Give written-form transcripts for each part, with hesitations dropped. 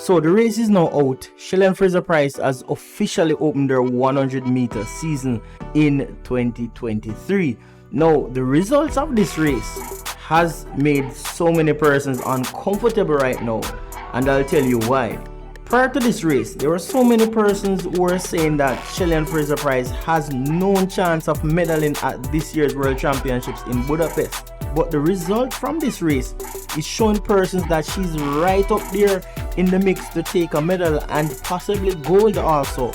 So the race is now out. Shelly-Ann Fraser-Pryce has officially opened their 100-meter season in 2023. Now, the results of this race has made so many persons uncomfortable right now, and I'll tell you why. Prior to this race, there were so many persons who were saying that Shelly-Ann Fraser-Pryce has no chance of medaling at this year's World Championships in Budapest. But the result from this race is showing persons that she's right up there in the mix to take a medal and possibly gold also.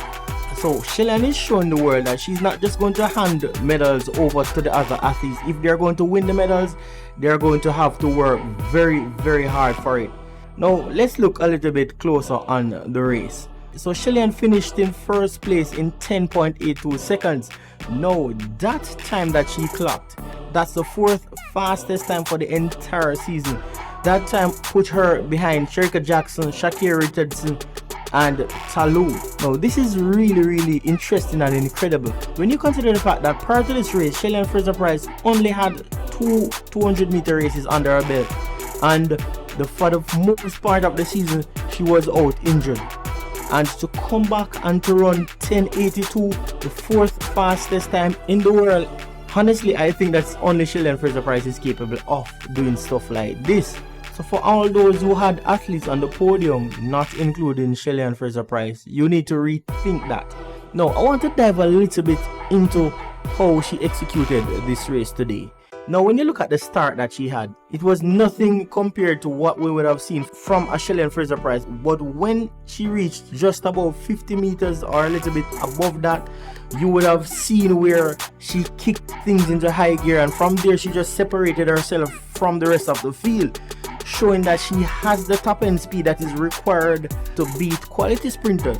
So Shelly-Ann is showing the world that she's not just going to hand medals over to the other athletes. If they're going to win the medals, they're going to have to work very, very hard for it. Now let's look a little bit closer on the race. So Shelly-Ann finished in first place in 10.82 seconds. Now that time that she clocked, that's the fourth fastest time for the entire season. That time put her behind Shericka Jackson, Sha'Carri Richardson and Talu. Now this is really interesting and incredible when you consider the fact that prior to this race, Shelly-Ann Fraser-Pryce only had two 200-meter races under her belt, and for the most part of the season she was out injured. And to come back and to run 10.82, the fourth fastest time in the world, honestly I think that's only Shelly-Ann Fraser-Pryce is capable of doing stuff like this. So for all those who had athletes on the podium, not including Shelly-Ann Fraser-Pryce, you need to rethink that. Now I want to dive a little bit into how she executed this race today. Now when you look at the start that she had, it was nothing compared to what we would have seen from a Shelly-Ann Fraser-Pryce. But when she reached just about 50 meters or a little bit above that, you would have seen where she kicked things into high gear, and from there she just separated herself from the rest of the field, showing that she has the top end speed that is required to beat quality sprinters.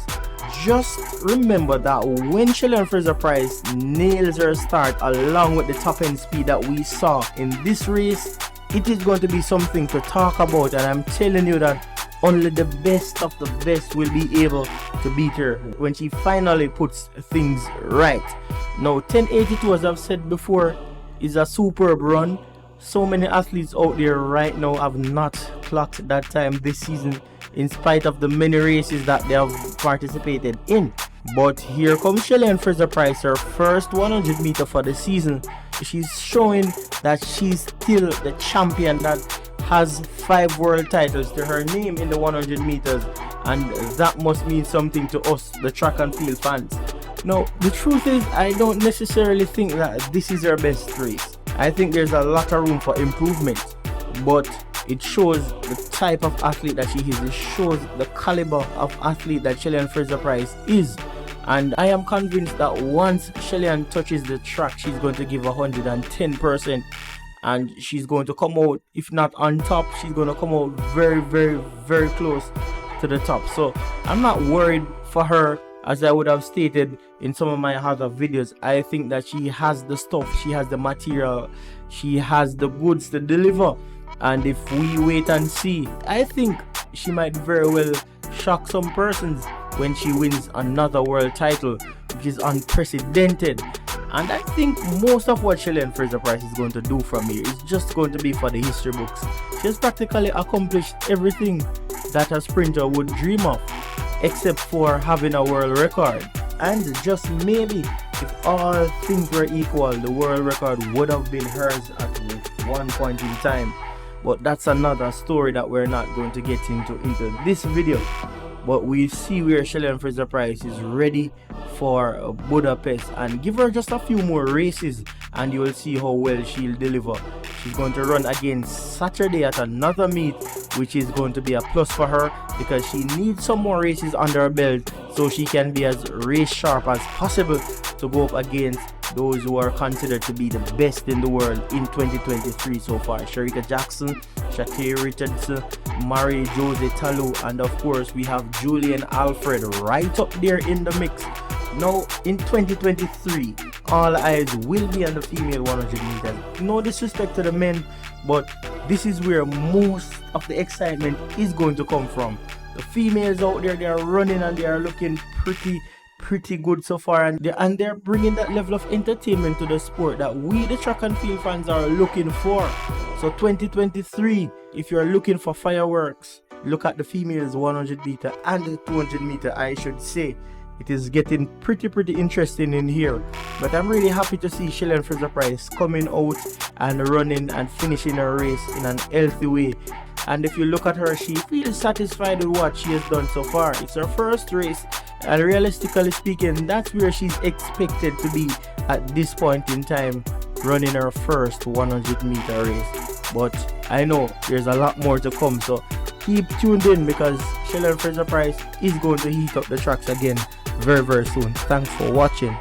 Just remember that when Shelly-Ann Fraser-Pryce nails her start along with the top end speed that we saw in this race, it is going to be something to talk about, and I'm telling you that only the best of the best will be able to beat her when she finally puts things right. Now 10.82, as I've said before, is a superb run. So many athletes out there right now have not clocked that time this season, in spite of the many races that they have participated in. But here comes Shelly-Ann Fraser-Pryce, her first 100 meter for the season. She's showing that she's still the champion that has 5 world titles to her name in the 100 meters, and that must mean something to us, the track and field fans. Now the truth is, I don't necessarily think that this is her best race. I think there's a lot of room for improvement, but it shows the type of athlete that she is. It shows the caliber of athlete that Shelly-Ann Fraser-Pryce is. And I am convinced that once Shelly-Ann touches the track, she's going to give 110%. And she's going to come out, if not on top, she's going to come out very close to the top. So I'm not worried for her. As I would have stated in some of my other videos, I think that she has the stuff, she has the material, she has the goods to deliver. And if we wait and see, I think she might very well shock some persons when she wins another world title, which is unprecedented. And I think most of what Shelly-Ann Fraser-Pryce is going to do from here is just going to be for the history books. She has practically accomplished everything that a sprinter would dream of, except for having a world record. And just maybe, if all things were equal, the world record would have been hers at one point in time. But that's another story that we're not going to get into this video. But we see where Shelly-Ann Fraser-Pryce is ready for Budapest, and give her just a few more races and you will see how well she'll deliver. She's going to run again Saturday at another meet, which is going to be a plus for her because she needs some more races under her belt so she can be as race sharp as possible to go up against those who are considered to be the best in the world in 2023 so far. Shericka Jackson, Sha'Carri Richardson, Marie-Josée Talu, and of course we have Julian Alfred right up there in the mix. Now in 2023, all eyes will be on the female 100 meters. No disrespect to the men, but this is where most of the excitement is going to come from. The females out there, they are running and they are looking pretty good so far, and they're bringing that level of entertainment to the sport that we, the track and field fans, are looking for. So 2023, if you're looking for fireworks, look at the females 100 meter and the 200 meter, I should say. It is getting pretty interesting in here. But I'm really happy to see Shelly-Ann Fraser-Pryce coming out and running and finishing her race in an healthy way. And if you look at her, she feels satisfied with what she has done so far. It's her first race, and realistically speaking, that's where she's expected to be at this point in time, running her first 100 meter race. But I know there's a lot more to come, so keep tuned in, because Shelly-Ann Fraser-Pryce is going to heat up the tracks again very soon. Thanks for watching.